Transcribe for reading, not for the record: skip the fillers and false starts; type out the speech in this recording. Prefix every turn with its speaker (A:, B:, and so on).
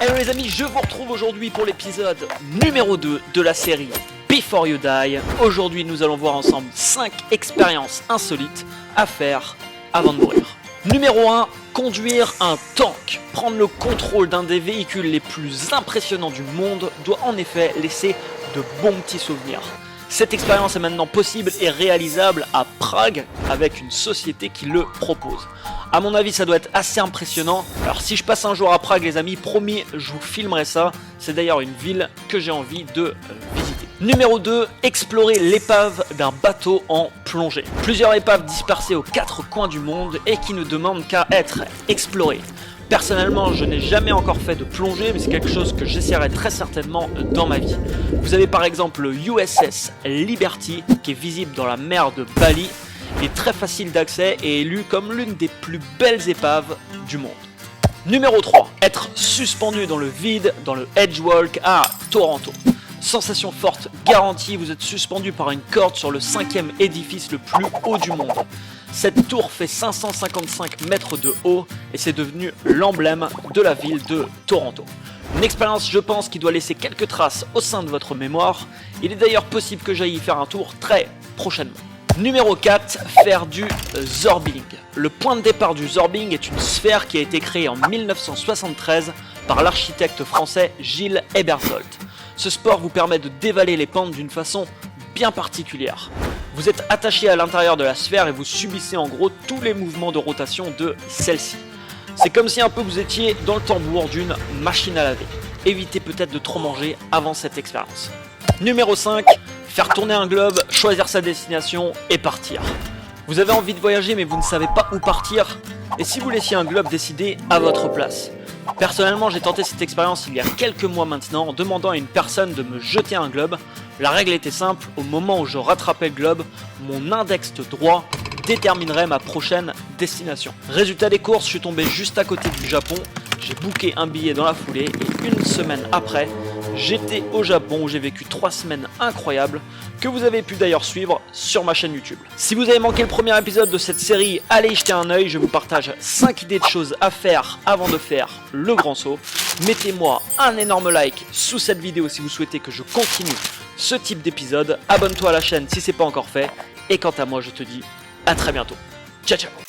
A: Hello les amis, je vous retrouve aujourd'hui pour l'épisode numéro 2 de la série Before You Die. Aujourd'hui nous allons voir ensemble 5 expériences insolites à faire avant de mourir. Numéro 1, conduire un tank. Prendre le contrôle d'un des véhicules les plus impressionnants du monde doit en effet laisser de bons petits souvenirs. Cette expérience est maintenant possible et réalisable à Prague avec une société qui le propose. A mon avis, ça doit être assez impressionnant. Alors si je passe un jour à Prague les amis, promis, je vous filmerai ça. C'est d'ailleurs une ville que j'ai envie de visiter. Numéro 2, explorer l'épave d'un bateau en plongée. Plusieurs épaves dispersées aux 4 coins du monde et qui ne demandent qu'à être explorées. Personnellement, je n'ai jamais encore fait de plongée, mais c'est quelque chose que j'essaierai très certainement dans ma vie. Vous avez par exemple le USS Liberty qui est visible dans la mer de Bali. Il est très facile d'accès et élu comme l'une des plus belles épaves du monde. Numéro 3, être suspendu dans le vide dans le Edgewalk à Toronto. Sensation forte garantie, vous êtes suspendu par une corde sur le 5e édifice le plus haut du monde. Cette tour fait 555 mètres de haut et c'est devenu l'emblème de la ville de Toronto. Une expérience, je pense, qui doit laisser quelques traces au sein de votre mémoire. Il est d'ailleurs possible que j'aille y faire un tour très prochainement. Numéro 4, faire du zorbing. Le point de départ du zorbing est une sphère qui a été créée en 1973 par l'architecte français Gilles Ebersold. Ce sport vous permet de dévaler les pentes d'une façon bien particulière. Vous êtes attaché à l'intérieur de la sphère et vous subissez en gros tous les mouvements de rotation de celle-ci. C'est comme si un peu vous étiez dans le tambour d'une machine à laver. Évitez peut-être de trop manger avant cette expérience. Numéro 5, faire tourner un globe, choisir sa destination et partir. Vous avez envie de voyager mais vous ne savez pas où partir. Et si vous laissiez un globe décider à votre place? Personnellement, j'ai tenté cette expérience il y a quelques mois maintenant en demandant à une personne de me jeter un globe. La règle était simple, au moment où je rattrapais le globe, mon index droit déterminerait ma prochaine destination. Résultat des courses, je suis tombé juste à côté du Japon, j'ai booké un billet dans la foulée et une semaine après, j'étais au Japon où j'ai vécu 3 semaines incroyables que vous avez pu d'ailleurs suivre sur ma chaîne YouTube. Si vous avez manqué le premier épisode de cette série, allez y jeter un œil, je vous partage 5 idées de choses à faire avant de faire le grand saut. Mettez-moi un énorme like sous cette vidéo si vous souhaitez que je continue ce type d'épisode. Abonne-toi à la chaîne si c'est pas encore fait. Et quant à moi, je te dis à très bientôt. Ciao ciao.